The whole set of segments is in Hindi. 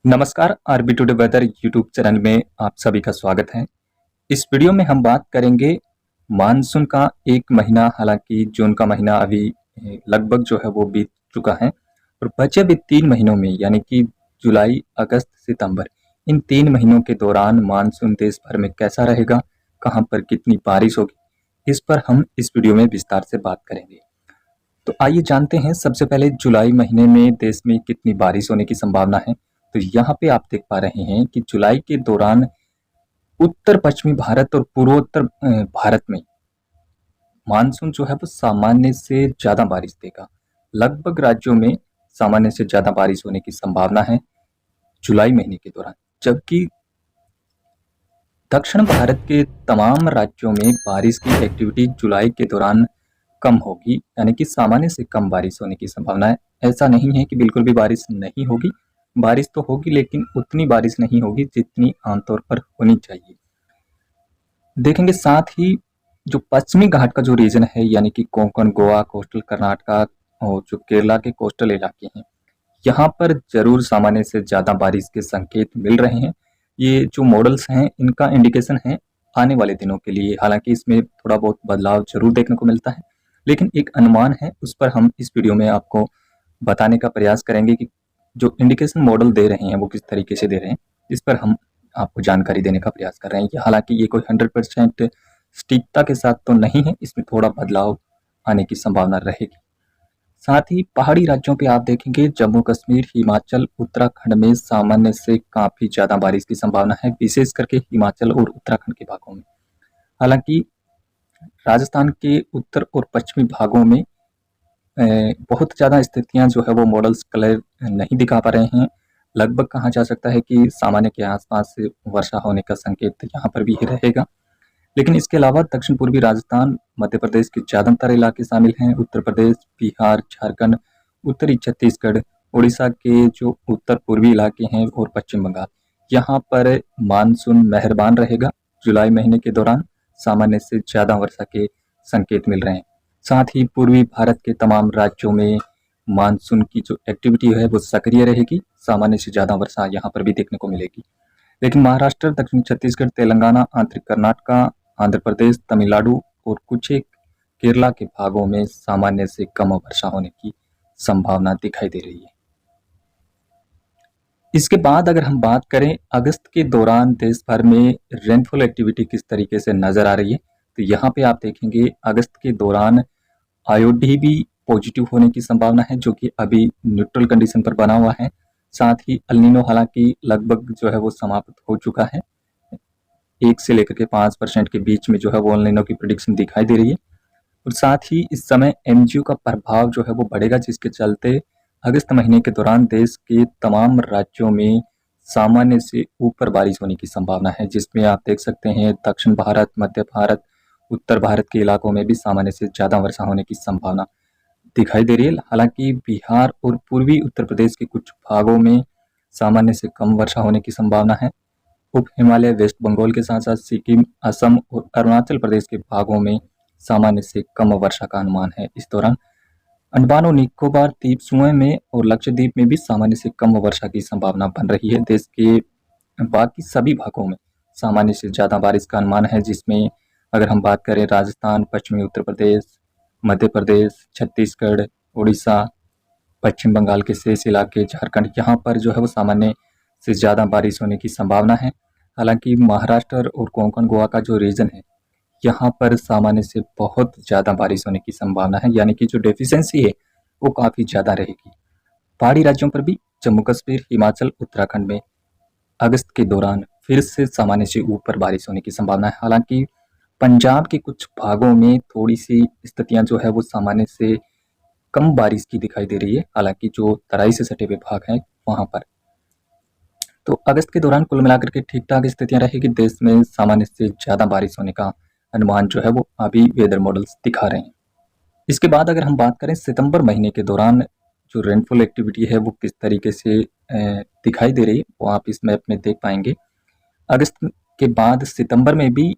नमस्कार, RB today weather YouTube channel में आप सभी का स्वागत है। इस वीडियो में हम बात करेंगे मानसून का 1 महीना, हालांकि जून का महीना अभी लगभग जो है वो बीत चुका है और बचे भी 3 महीनों में यानी कि जुलाई, अगस्त, सितंबर, इन 3 महीनों के दौरान मानसून देश भर में कैसा रहेगा, कहाँ पर कितनी बारिश होगी, इस पर हम इस वीडियो में विस्तार से बात करेंगे। तो आइए जानते हैं सबसे पहले जुलाई महीने में देश में कितनी बारिश होने की संभावना है। तो यहाँ पे आप देख पा रहे हैं कि जुलाई के दौरान उत्तर पश्चिमी भारत और पूर्वोत्तर भारत में मानसून जो है वो सामान्य से ज्यादा बारिश देगा। लगभग राज्यों में सामान्य से ज्यादा बारिश होने की संभावना है जुलाई महीने के दौरान, जबकि दक्षिण भारत के तमाम राज्यों में बारिश की एक्टिविटी जुलाई के दौरान कम होगी, यानी कि सामान्य से कम बारिश होने की संभावना है। ऐसा नहीं है कि बिल्कुल भी बारिश नहीं होगी, बारिश तो होगी लेकिन उतनी बारिश नहीं होगी जितनी आमतौर पर होनी चाहिए। देखेंगे साथ ही जो पश्चिमी घाट का जो रीजन है, यानी कि कोंकण, गोवा, कोस्टल कर्नाटका और जो केरला के कोस्टल इलाके हैं, यहाँ पर जरूर सामान्य से ज्यादा बारिश के संकेत मिल रहे हैं। ये जो मॉडल्स हैं इनका इंडिकेशन है आने वाले दिनों के लिए, हालांकि इसमें थोड़ा बहुत बदलाव जरूर देखने को मिलता है, लेकिन एक अनुमान है, उस पर हम इस वीडियो में आपको बताने का प्रयास करेंगे कि जो इंडिकेशन मॉडल दे रहे हैं वो किस तरीके से दे रहे हैं। इस पर हम आपको जानकारी देने का प्रयास कर रहे हैं। हालांकि ये कोई 100% सटीकता के साथ तो नहीं है, इसमें थोड़ा बदलाव आने की संभावना रहेगी। साथ ही पहाड़ी राज्यों पे आप देखेंगे जम्मू कश्मीर, हिमाचल, उत्तराखंड में सामान्य से काफी ज्यादा बारिश की संभावना है, विशेष करके हिमाचल और उत्तराखंड के भागों में। हालांकि राजस्थान के उत्तर और पश्चिमी भागों में बहुत ज़्यादा स्थितियां जो है वो मॉडल्स क्लियर नहीं दिखा पा रहे हैं। लगभग कहा जा सकता है कि सामान्य के आसपास से वर्षा होने का संकेत यहाँ पर भी रहेगा, लेकिन इसके अलावा दक्षिण पूर्वी राजस्थान, मध्य प्रदेश के ज़्यादातर इलाके शामिल हैं। उत्तर प्रदेश, बिहार, झारखंड, उत्तरी छत्तीसगढ़, उड़ीसा के जो उत्तर पूर्वी इलाके हैं और पश्चिम बंगाल, यहाँ पर मानसून मेहरबान रहेगा। जुलाई महीने के दौरान सामान्य से ज़्यादा वर्षा के संकेत मिल रहे हैं। साथ ही पूर्वी भारत के तमाम राज्यों में मानसून की जो एक्टिविटी है वो सक्रिय रहेगी, सामान्य से ज़्यादा वर्षा यहाँ पर भी देखने को मिलेगी। लेकिन महाराष्ट्र, दक्षिण छत्तीसगढ़, तेलंगाना, आंतरिक कर्नाटका, आंध्र प्रदेश, तमिलनाडु और कुछ एक केरला के भागों में सामान्य से कम वर्षा होने की संभावना दिखाई दे रही है। इसके बाद अगर हम बात करें अगस्त के दौरान देश भर में रेनफॉल एक्टिविटी किस तरीके से नजर आ रही है, तो यहाँ पे आप देखेंगे अगस्त के दौरान आयोडी भी पॉजिटिव होने की संभावना है, जो कि अभी न्यूट्रल कंडीशन पर बना हुआ है। साथ ही अल्नीनो हालांकि लगभग जो है वो समाप्त हो चुका है, 1 से लेकर के 5% के बीच में जो है वो अल्नीनो की प्रेडिक्शन दिखाई दे रही है। और साथ ही इस समय एमजीयू का प्रभाव जो है वो बढ़ेगा, जिसके चलते अगस्त महीने के दौरान देश के तमाम राज्यों में सामान्य से ऊपर बारिश होने की संभावना है, जिसमें आप देख सकते हैं दक्षिण भारत, मध्य भारत, उत्तर भारत के इलाकों में भी सामान्य से ज़्यादा वर्षा होने की संभावना दिखाई दे रही है। हालांकि बिहार और पूर्वी उत्तर प्रदेश के कुछ भागों में सामान्य से कम वर्षा होने की संभावना है। उप हिमालय, वेस्ट बंगाल के साथ साथ सिक्किम, असम और अरुणाचल प्रदेश के भागों में सामान्य से कम वर्षा का अनुमान है। इस दौरान अंडमान और निकोबार द्वीप समूह में और लक्षद्वीप में भी सामान्य से कम वर्षा की संभावना बन रही है। देश के बाकी सभी भागों में सामान्य से ज़्यादा बारिश का अनुमान है, जिसमें अगर हम बात करें राजस्थान, पश्चिमी उत्तर प्रदेश, मध्य प्रदेश, छत्तीसगढ़, उड़ीसा, पश्चिम बंगाल के शेष इलाके, झारखंड, यहाँ पर जो है वो सामान्य से ज़्यादा बारिश होने की संभावना है। हालांकि महाराष्ट्र और कोंकण, गोवा का जो रीजन है, यहाँ पर सामान्य से बहुत ज़्यादा बारिश होने की संभावना है, यानी कि जो डेफिशिएंसी है वो काफ़ी ज़्यादा रहेगी। पहाड़ी राज्यों पर भी जम्मू कश्मीर, हिमाचल, उत्तराखंड में अगस्त के दौरान फिर से सामान्य से ऊपर बारिश होने की संभावना है। हालांकि पंजाब के कुछ भागों में थोड़ी सी स्थितियां जो है वो सामान्य से कम बारिश की दिखाई दे रही है, हालांकि जो तराई से सटे हुए भाग हैं वहां पर। तो अगस्त के दौरान कुल मिलाकर के ठीक ठाक स्थितियां रहेगी। देश में सामान्य से ज़्यादा बारिश होने का अनुमान जो है वो अभी वेदर मॉडल्स दिखा रहे हैं। इसके बाद अगर हम बात करें सितंबर महीने के दौरान जो रेनफॉल एक्टिविटी है वो किस तरीके से दिखाई दे रही है, वो आप इस मैप में देख पाएंगे। अगस्त के बाद सितंबर में भी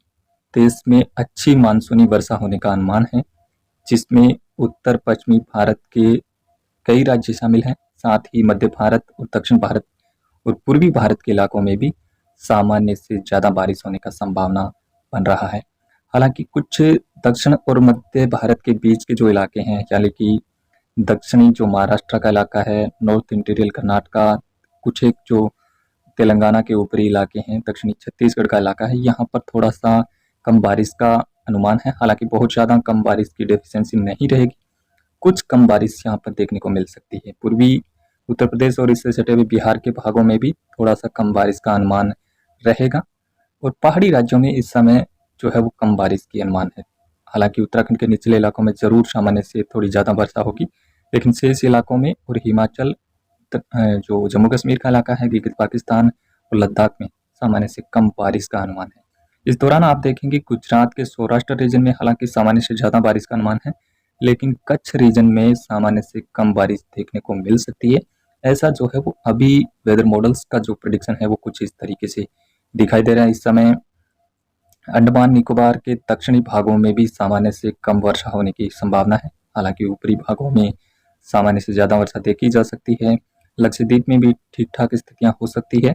देश में अच्छी मानसूनी वर्षा होने का अनुमान है, जिसमें उत्तर पश्चिमी भारत के कई राज्य शामिल हैं, साथ ही मध्य भारत और दक्षिण भारत और पूर्वी भारत के इलाकों में भी सामान्य से ज़्यादा बारिश होने का संभावना बन रहा है। हालांकि कुछ दक्षिण और मध्य भारत के बीच के जो इलाके हैं, यानी कि दक्षिणी जो महाराष्ट्र का इलाका है, नॉर्थ इंटीरियर कर्नाटका, कुछ एक जो तेलंगाना के ऊपरी इलाके हैं, दक्षिणी छत्तीसगढ़ का इलाका है, यहाँ पर थोड़ा सा कम बारिश का अनुमान है। हालांकि बहुत ज़्यादा कम बारिश की डेफिशिएंसी नहीं रहेगी, कुछ कम बारिश यहाँ पर देखने को मिल सकती है। पूर्वी उत्तर प्रदेश और इससे सटे हुए बिहार के भागों में भी थोड़ा सा कम बारिश का अनुमान रहेगा, और पहाड़ी राज्यों में इस समय जो है वो कम बारिश की अनुमान है। हालांकि उत्तराखंड के निचले इलाकों में जरूर सामान्य से थोड़ी ज़्यादा वर्षा होगी, लेकिन शेष इलाकों में और हिमाचल, जो जम्मू कश्मीर का इलाका है, गिलगित पाकिस्तान और लद्दाख में सामान्य से कम बारिश का अनुमान है। इस दौरान आप देखेंगे गुजरात के सौराष्ट्र रीजन में हालांकि सामान्य से ज़्यादा बारिश का अनुमान है, लेकिन कच्छ रीजन में सामान्य से कम बारिश देखने को मिल सकती है। ऐसा जो है वो अभी वेदर मॉडल्स का जो प्रेडिक्शन है वो कुछ इस तरीके से दिखाई दे रहा है। इस समय अंडमान निकोबार के दक्षिणी भागों में भी सामान्य से कम वर्षा होने की संभावना है। हालांकि ऊपरी भागों में सामान्य से ज़्यादा वर्षा देखी जा सकती है। लक्षद्वीप में भी ठीक ठाक स्थितियां हो सकती है।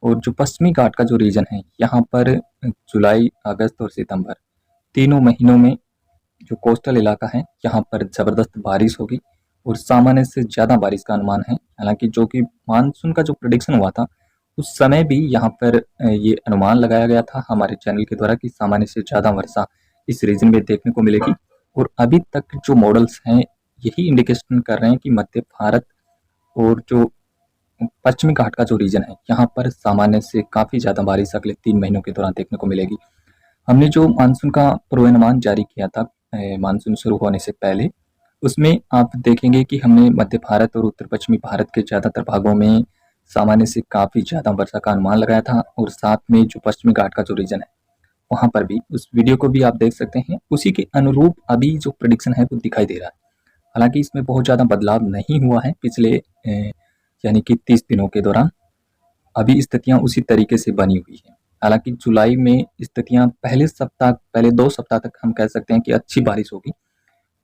और जो पश्चिमी घाट का जो रीजन है, यहाँ पर जुलाई, अगस्त और सितंबर तीनों महीनों में जो कोस्टल इलाका है यहाँ पर ज़बरदस्त बारिश होगी और सामान्य से ज़्यादा बारिश का अनुमान है। हालांकि जो कि मानसून का जो प्रेडिक्शन हुआ था उस समय भी यहाँ पर ये अनुमान लगाया गया था हमारे चैनल के द्वारा कि सामान्य से ज़्यादा वर्षा इस रीजन में देखने को मिलेगी। और अभी तक जो मॉडल्स हैं यही इंडिकेशन कर रहे हैं कि मध्य भारत और जो पश्चिमी घाट का जो रीजन है यहाँ पर सामान्य से काफ़ी ज़्यादा बारिश अगले 3 महीनों के दौरान देखने को मिलेगी। हमने जो मानसून का पूर्वानुमान जारी किया था मानसून शुरू होने से पहले, उसमें आप देखेंगे कि हमने मध्य भारत और उत्तर पश्चिमी भारत के ज़्यादातर भागों में सामान्य से काफ़ी ज़्यादा वर्षा का अनुमान लगाया था, और साथ में जो पश्चिमी घाट का जो रीजन है वहाँ पर भी, उस वीडियो को भी आप देख सकते हैं, उसी के अनुरूप अभी जो प्रेडिक्शन है वो दिखाई दे रहा है। हालांकि इसमें बहुत ज़्यादा बदलाव नहीं हुआ है पिछले यानी कि 30 दिनों के दौरान। अभी स्थितियाँ उसी तरीके से बनी हुई है। हालांकि जुलाई में स्थितियाँ पहले 2 सप्ताह तक हम कह सकते हैं कि अच्छी बारिश होगी,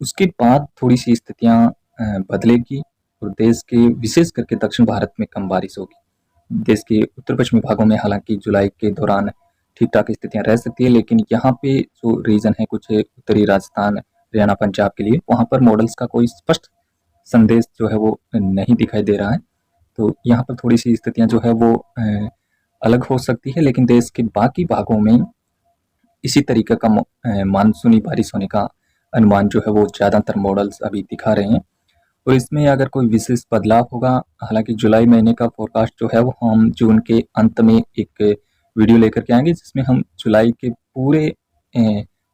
उसके बाद थोड़ी सी स्थितियाँ बदलेगी और देश के विशेष करके दक्षिण भारत में कम बारिश होगी। देश के उत्तर पश्चिमी भागों में हालांकि जुलाई के दौरान ठीक ठाक स्थितियाँ रह सकती है, लेकिन यहाँ पे जो रीजन है कुछ उत्तरी राजस्थान, हरियाणा, पंजाब के लिए, वहाँ पर मॉडल्स का कोई स्पष्ट संदेश जो है वो नहीं दिखाई दे रहा है। तो यहाँ पर थोड़ी सी स्थितियाँ जो है वो अलग हो सकती है, लेकिन देश के बाकी भागों में इसी तरीके का मानसूनी बारिश होने का अनुमान जो है वो ज़्यादातर मॉडल्स अभी दिखा रहे हैं। और इसमें अगर कोई विशेष बदलाव होगा, हालांकि जुलाई महीने का फोरकास्ट जो है वो हम जून के अंत में एक वीडियो लेकर के आएंगे, जिसमें हम जुलाई के पूरे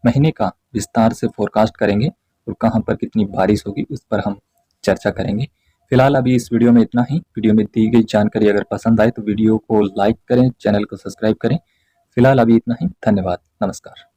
महीने का विस्तार से फोरकास्ट करेंगे और कहाँ पर कितनी बारिश होगी उस पर हम चर्चा करेंगे। फिलहाल अभी इस वीडियो में इतना ही। वीडियो में दी गई जानकारी अगर पसंद आए तो वीडियो को लाइक करें, चैनल को सब्सक्राइब करें। फिलहाल अभी इतना ही। धन्यवाद। नमस्कार।